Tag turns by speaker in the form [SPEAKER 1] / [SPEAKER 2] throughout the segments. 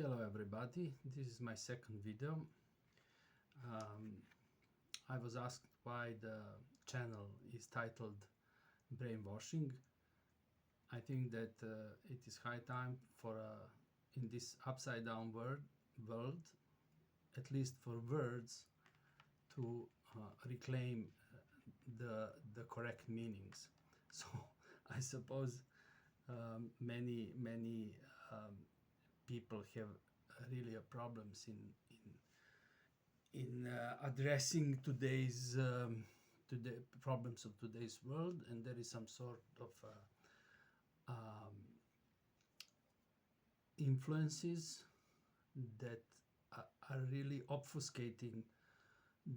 [SPEAKER 1] Hello everybody, this is my second video. I was asked why the channel is titled Brainwashing. I think that it is high time for, in this upside down world, at least for words, to reclaim the correct meanings. So I suppose many people have really problems in addressing today problems of today's world, and there is some sort of influences that are really obfuscating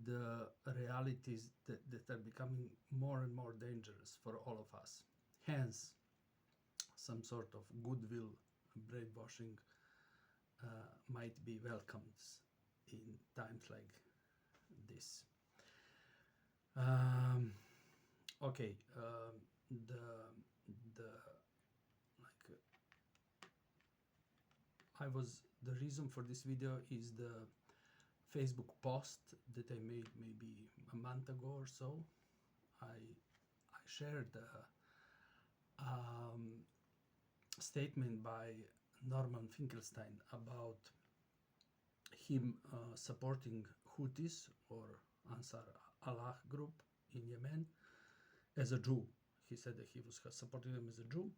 [SPEAKER 1] the realities that are becoming more and more dangerous for all of us. Hence, some sort of goodwill brainwashing might be welcomed in times like this. Okay, the like the reason for this video is the Facebook post that I made maybe a month ago or so. I shared a statement by Norman Finkelstein about him supporting Houthis or Ansar Allah group in Yemen as a Jew. He said that he was supporting them as a Jew,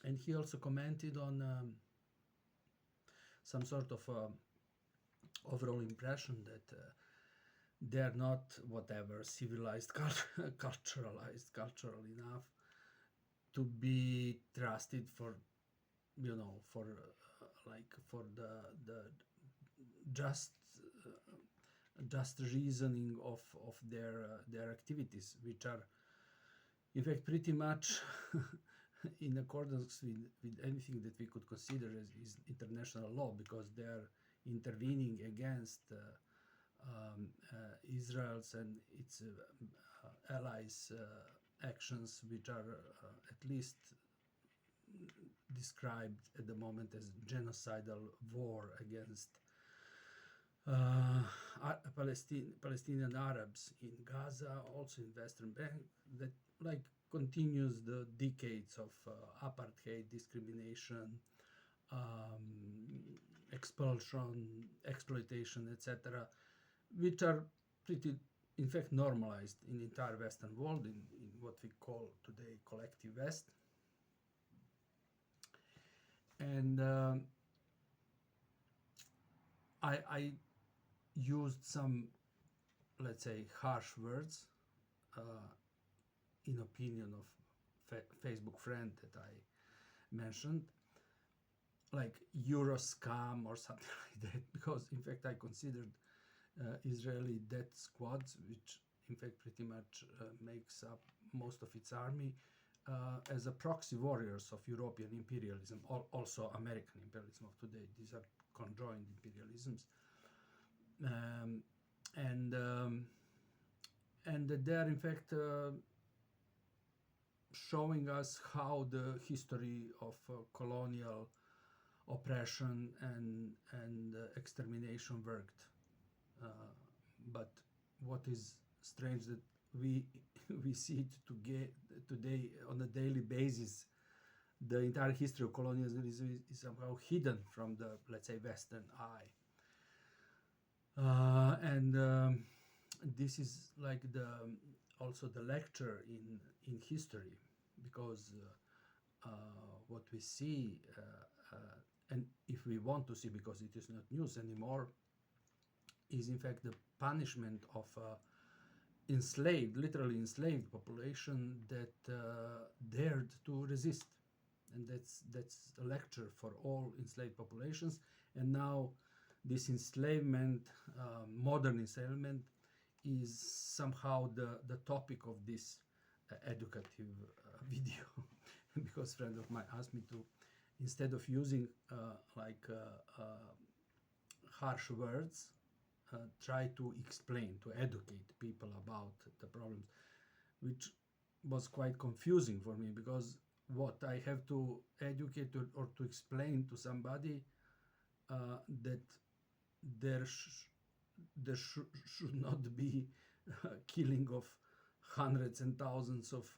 [SPEAKER 1] and he also commented on some sort of overall impression that they are not whatever civilized, cultural enough to be trusted for, for for the just reasoning of their activities, which are in fact pretty much in accordance with anything that we could consider as is international law, because they are intervening against Israel's and its allies' actions, which are at least described at the moment as genocidal war against Palestinian Arabs in Gaza, also in Western Bank, that continues the decades of apartheid, discrimination, expulsion, exploitation, etc., which are pretty, in fact, normalized in the entire Western world, in what we call today collective West. And I used some, let's say, harsh words in opinion of Facebook friend that I mentioned, like Euro scam or something like that, because in fact I considered Israeli death squads, which in fact pretty much makes up most of its army, as a proxy warriors of European imperialism, also American imperialism of today. These are conjoined imperialisms, and they are in fact showing us how the history of colonial oppression and extermination worked. But what is strange that we see it today on a daily basis. The entire history of colonialism is somehow hidden from the, let's say, Western eye. And this is like also the lecture in history, because what we see, and if we want to see, because it is not news anymore, is in fact the punishment of literally enslaved population that dared to resist. And that's a lecture for all enslaved populations. And now this enslavement, modern enslavement, is somehow the topic of this educative video, because a friend of mine asked me to, instead of using harsh words, try to explain, to educate people about the problems, which was quite confusing for me, because what I have to educate or to explain to somebody that there should not be killing of hundreds and thousands of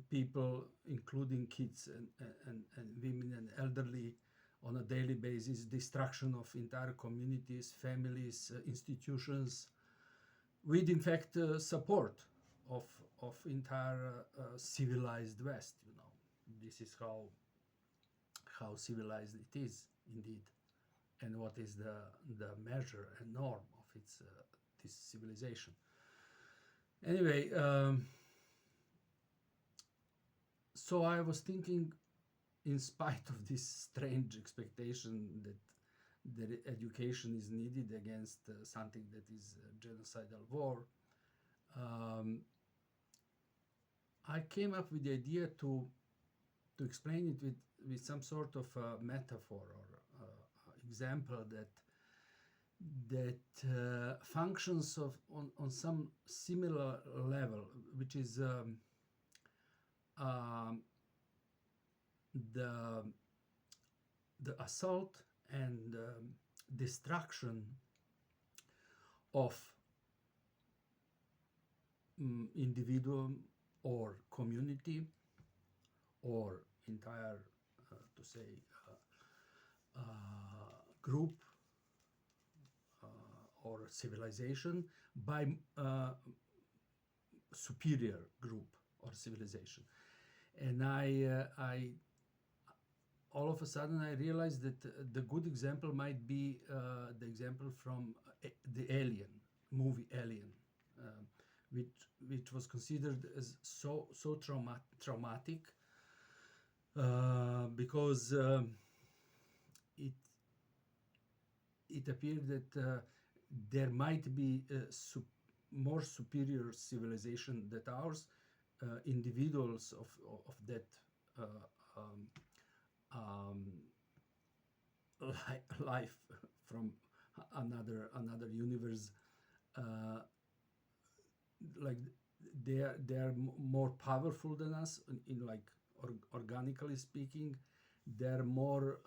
[SPEAKER 1] people, including kids and women and elderly, on a daily basis, destruction of entire communities, families, institutions, with in fact support of entire civilized West. You know, this is how civilized it is indeed, and what is the measure and norm of its this civilization. Anyway, so I was thinking, in spite of this strange expectation that education is needed against something that is a genocidal war, I came up with the idea to explain it with some sort of metaphor or example that functions on some similar level, which is the assault and destruction of individual or community or entire, to say, group or civilization by superior group or civilization. And I all of a sudden I realized that the good example might be the example from the Alien movie, Alien, which was considered as so traumatic because it appeared that there might be more superior civilization than ours, individuals of that life from another universe, like they are more powerful than us in like organically speaking. They're more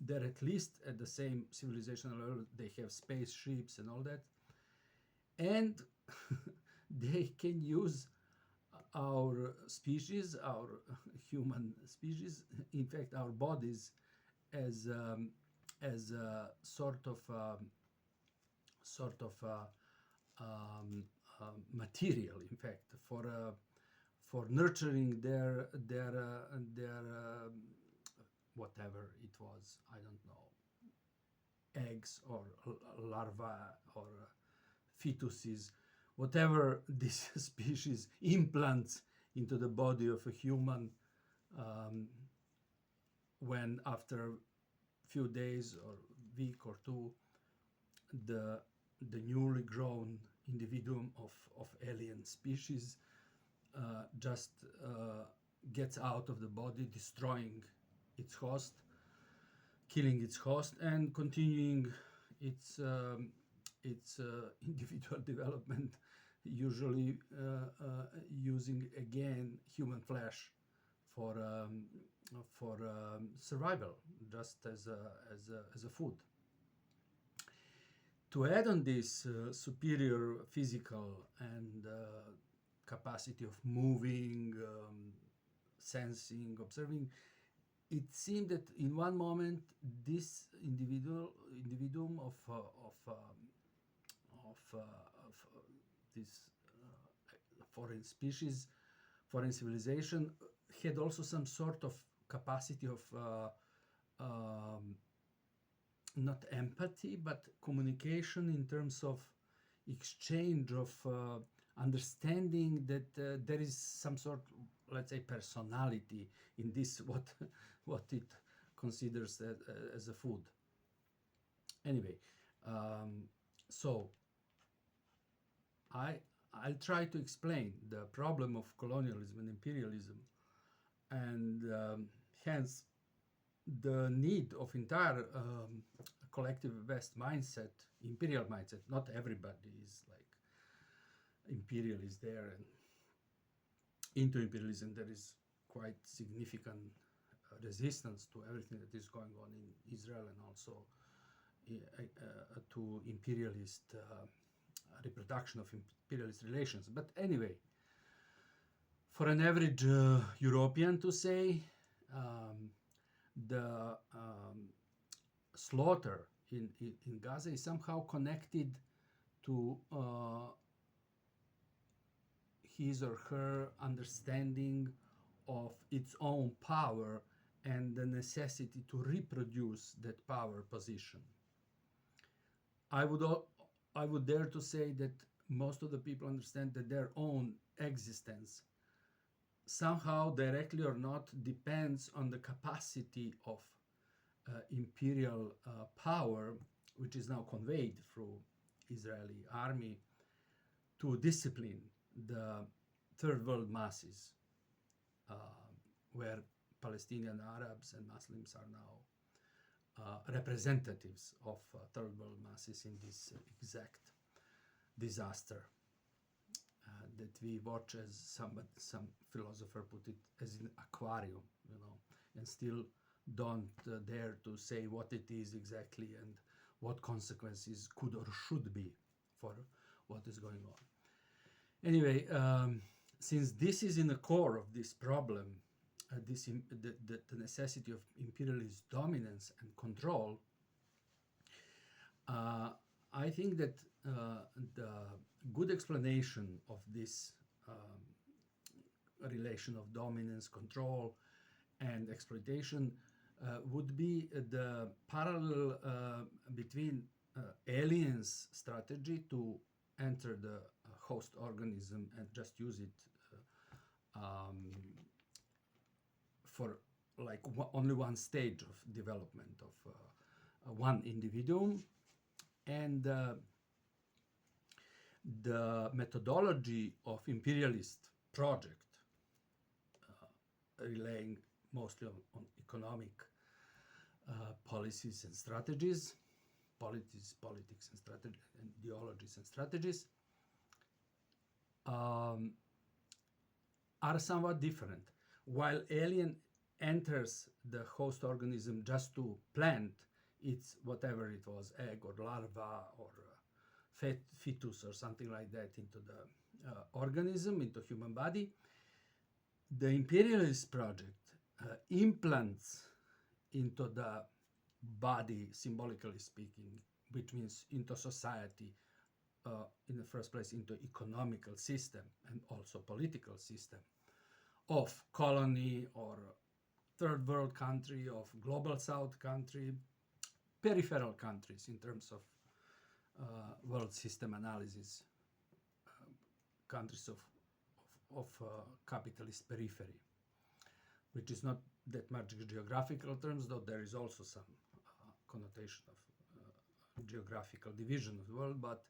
[SPEAKER 1] they're at least at the same civilizational level. They have spaceships and all that, and they can use our species, our human species, in fact our bodies, as a sort of material, in fact, for nurturing their whatever it was, I don't know, eggs or larvae or fetuses, whatever this species implants into the body of a human, when after a few days or week or two, the newly grown individuum of alien species just gets out of the body, destroying its host, killing its host, and continuing its individual development, usually using again human flesh for survival, just as a food. To add on this superior physical and capacity of moving, sensing, observing, it seemed that in one moment this individuum of this foreign species, foreign civilization, had also some sort of capacity of not empathy, but communication in terms of exchange of understanding that there is some sort, let's say, personality in this what it considers as a food. Anyway, so I'll try to explain the problem of colonialism and imperialism, and hence the need of entire collective West mindset, imperial mindset. Not everybody is like imperialist there, and into imperialism there is quite significant resistance to everything that is going on in Israel, and also to imperialist reproduction of imperialist relations. But anyway, for an average European to say, the slaughter in Gaza is somehow connected to his or her understanding of its own power and the necessity to reproduce that power position. I would dare to say that most of the people understand that their own existence somehow, directly or not, depends on the capacity of imperial power, which is now conveyed through Israeli army, to discipline the third world masses, where Palestinian Arabs and Muslims are now representatives of third world masses in this exact disaster that we watch, as some philosopher put it, as an aquarium, and still don't dare to say what it is exactly and what consequences could or should be for what is going on. Anyway, since this is in the core of this problem, the necessity of imperialist dominance and control, I think that the good explanation of this relation of dominance, control, and exploitation would be the parallel between aliens' strategy to enter the host organism and just use it for like only one stage of development of one individuum, and the methodology of imperialist project, relying mostly on economic policies and strategies, politics and strategy, and ideologies and strategies, are somewhat different. While alien enters the host organism just to plant its whatever it was, egg or larva or fetus or something like that into the organism, into human body, the imperialist project implants into the body, symbolically speaking, which means into society, in the first place into economical system and also political system of colony or third world country, of global south country, peripheral countries in terms of world system analysis, countries of capitalist periphery, which is not that much geographical terms, though there is also some connotation of geographical division of the world, but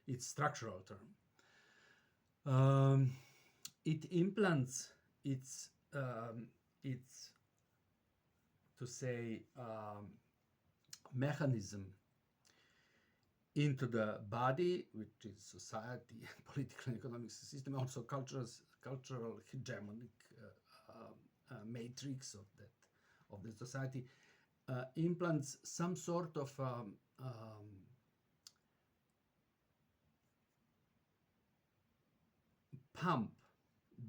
[SPEAKER 1] it's structural term. It implants its to say mechanism into the body, which is society, political and economic system, also cultural hegemonic matrix of the society, implants some sort of pump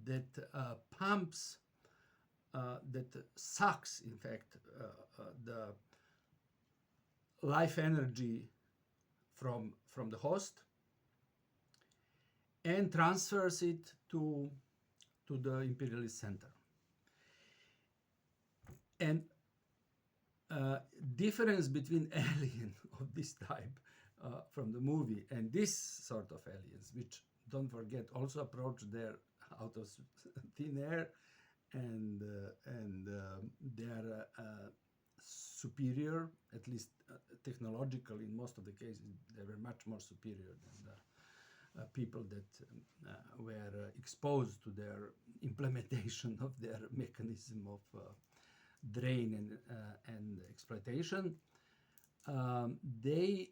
[SPEAKER 1] that pumps, that sucks, in fact, the life energy from the host and transfers it to the imperialist center. And difference between alien of this type from the movie and this sort of aliens, which, don't forget, also approach there out of thin air, and they are superior, at least technological. In most of the cases, they were much more superior than the people that were exposed to their implementation of their mechanism of drain and exploitation. They,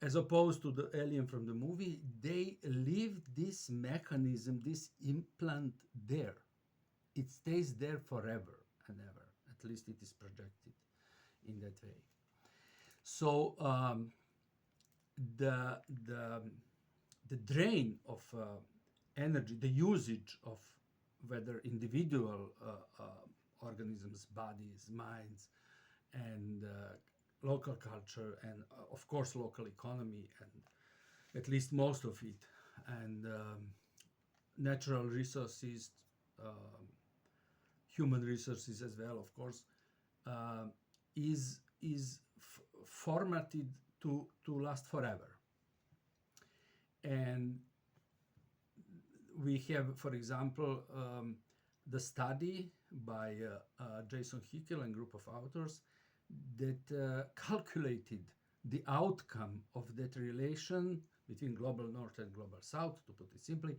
[SPEAKER 1] as opposed to the alien from the movie, they leave this mechanism, this implant there. It stays there forever and ever, at at least it is projected in that way. So the drain of energy, the usage of whether individual organisms, bodies, minds, and local culture, and of course local economy, and at least most of it, and natural resources, human resources as well, of course, is formatted to last forever. And we have, for example, the study by Jason Hickel and group of authors that calculated the outcome of that relation between global north and global south, to put it simply,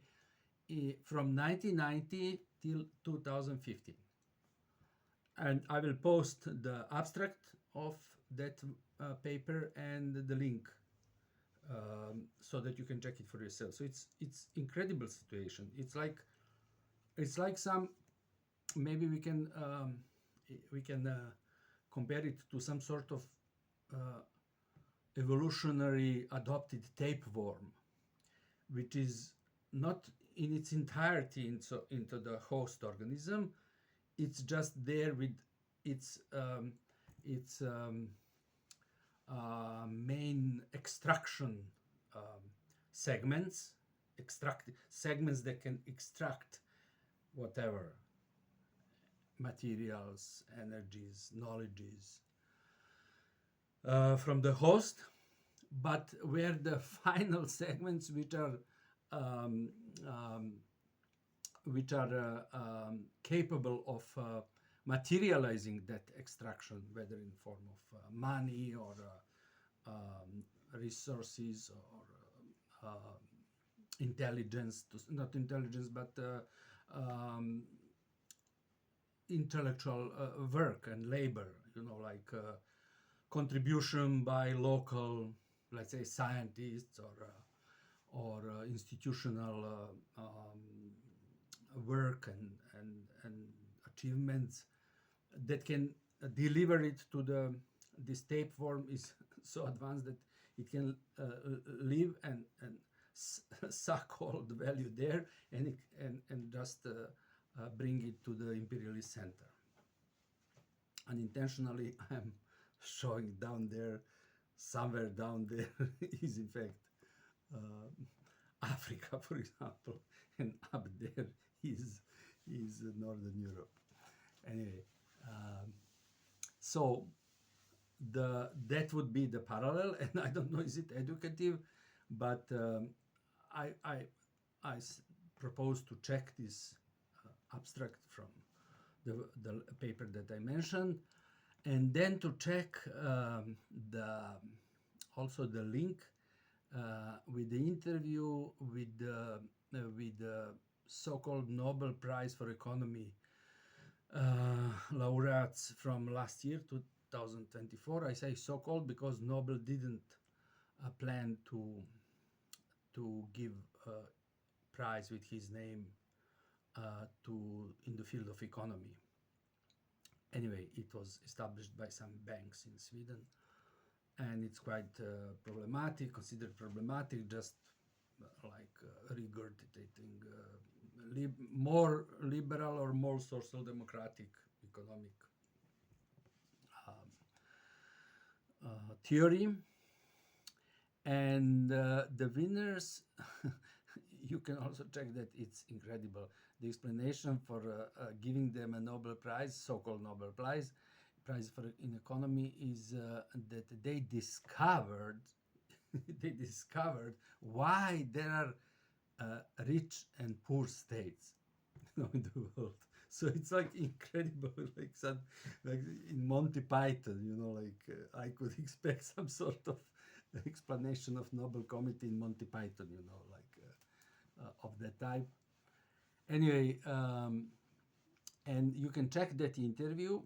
[SPEAKER 1] from 1990 till 2015. And I will post the abstract of that paper and the link so that you can check it for yourself. So it's incredible situation. It's like some, maybe we can compare it to some sort of evolutionary adopted tapeworm, which is not in its entirety into the host organism. It's just there with its main extraction segments that can extract whatever materials, energies, knowledges from the host, but where the final segments which are capable of materializing that extraction, whether in form of money or resources or intelligence, not intelligence, but intellectual work and labor, like contribution by local, let's say, scientists or institutional work and achievements that can deliver it to this tapeworm is so advanced that it can live and suck all the value there and just bring it to the imperialist center. Unintentionally, I'm showing down there, somewhere down there is in fact Africa, for example, and up there is Northern Europe. Anyway, so that would be the parallel, and I don't know, is it educative, but I propose to check this abstract from the paper that I mentioned, and then to check also the link with the interview with the so-called Nobel Prize for Economy laureates from last year, 2024. I say so-called because Nobel didn't plan to give a prize with his name in the field of economy. Anyway, it was established by some banks in Sweden, and it's quite problematic, considered problematic, just like regurgitating more liberal or more social democratic economic theory. And the winners, you can also check that it's incredible. The explanation for giving them a Nobel Prize, so-called Nobel Prize in economy, is that they discovered why there are rich and poor states in the world. So it's like incredible, like in Monty Python, I could expect some sort of explanation of Nobel Committee in Monty Python, of that type. Anyway, and you can check that interview.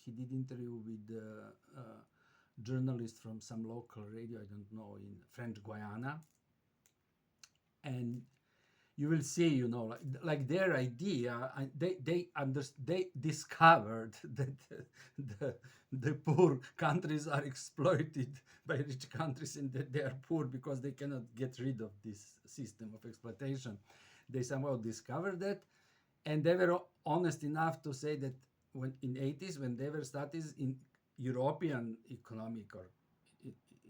[SPEAKER 1] He did interview with journalists from some local radio, I don't know, in French Guiana. And you will see, you know, like their idea, they discovered that the poor countries are exploited by rich countries, and that they are poor because they cannot get rid of this system of exploitation. They somehow discovered that, and they were honest enough to say that when in 80s, when they were studies in European economic, or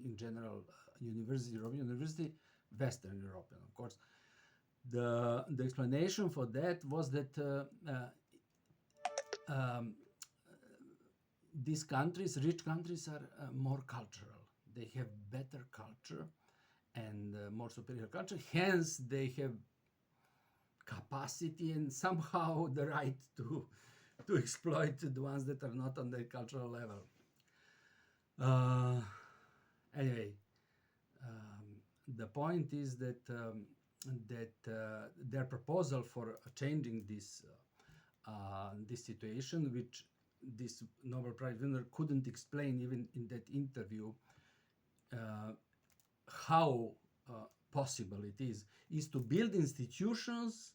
[SPEAKER 1] in general university, European university, Western European, of course, the explanation for that was that um, these countries, rich countries, are more cultural. They have better culture and more superior culture. Hence, they have capacity and somehow the right to exploit the ones that are not on their cultural level. Anyway, the point is that their proposal for changing this situation, which this Nobel Prize winner couldn't explain even in that interview, how possible it is to build institutions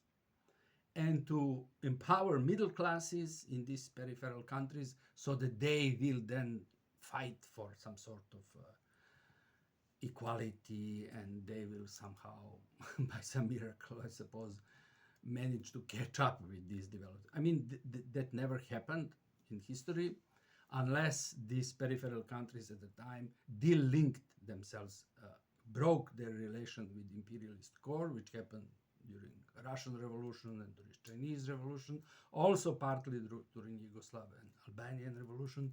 [SPEAKER 1] and to empower middle classes in these peripheral countries so that they will then fight for some sort of equality, and they will somehow, by some miracle, I suppose, manage to catch up with these developments. I mean, that never happened in history unless these peripheral countries at the time de-linked themselves, broke their relation with imperialist core, which happened during Russian Revolution and during Chinese Revolution, also partly during Yugoslav and Albanian revolutions,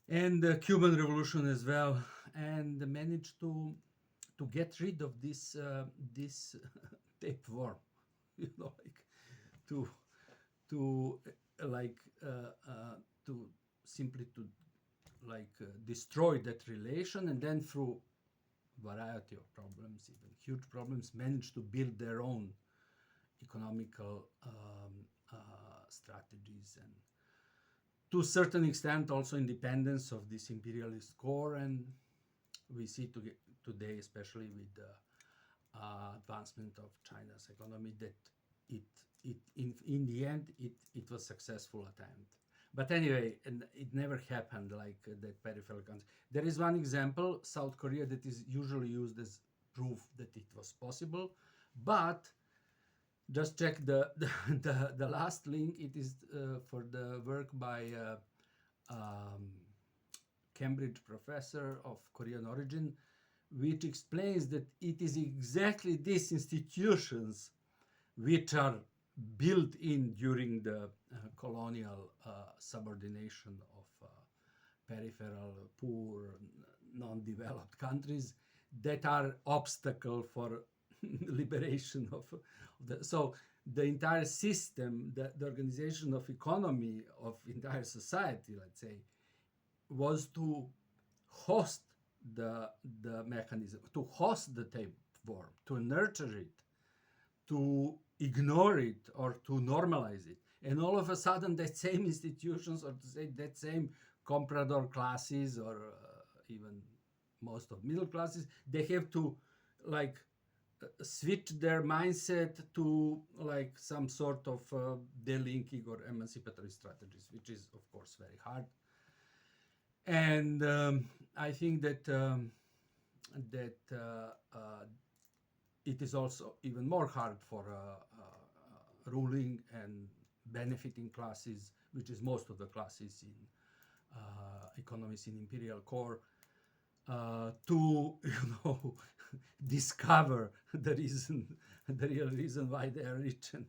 [SPEAKER 1] and the Cuban Revolution as well, and managed to get rid of this tapeworm, you know, like to like to simply to destroy that relation, and then through variety of problems, even huge problems, managed to build their own economical strategies, and to a certain extent also independence of this imperialist core. And we see today, especially with the advancement of China's economy, that in the end it was successful attempt. But anyway, and it never happened like that peripheral country. There is one example, South Korea, that is usually used as proof that it was possible. But just check the last link. It is for the work by Cambridge professor of Korean origin, which explains that it is exactly these institutions which are built in during the colonial subordination of peripheral, poor, non-developed countries that are obstacle for liberation of so the entire system, the organization of economy of entire society, let's say, was to host the mechanism, to host the tapeworm, to nurture it, to ignore it, or to normalize it. And all of a sudden, that same institutions, or to say that same comprador classes, or even most of middle classes, they have to switch their mindset to some sort of delinking or emancipatory strategies, which is of course very hard. And I think that it is also even more hard for ruling and benefiting classes, which is most of the classes in economies in imperial core, to discover the real reason why they are rich and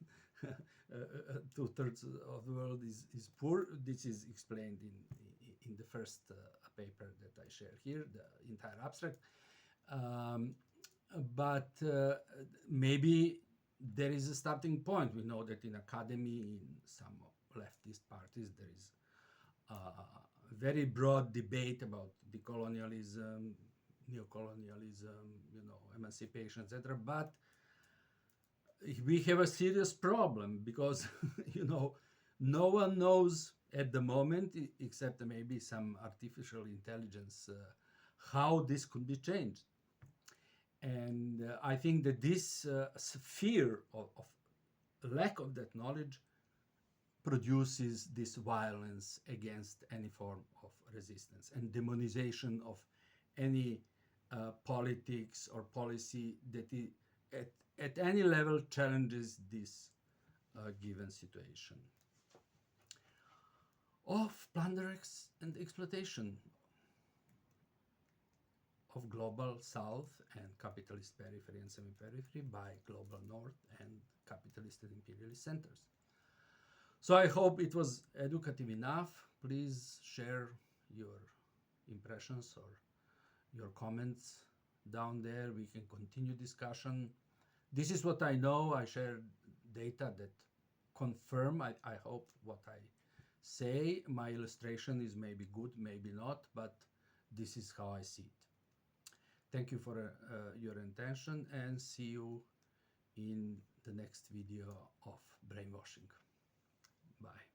[SPEAKER 1] 2/3 of the world is poor. This is explained in the first paper that I share here, the entire abstract. But maybe there is a starting point. We know that in academy, in some leftist parties, there is a very broad debate about decolonialism, neocolonialism, emancipation, etc. But we have a serious problem because, no one knows at the moment, except maybe some artificial intelligence, how this could be changed. And I think that this fear of lack of that knowledge produces this violence against any form of resistance and demonization of any politics or policy that at any level challenges this given situation of plunder and exploitation of global south and capitalist periphery and semi-periphery by global north and capitalist and imperialist centers. So I hope it was educative enough. Please share your impressions or your comments down there. We can continue discussion. This is what I know. I share data that confirm, I hope, what I say. My illustration is maybe good, maybe not, but this is how I see it. Thank you for your attention, and see you in the next video of brainwashing. Bye.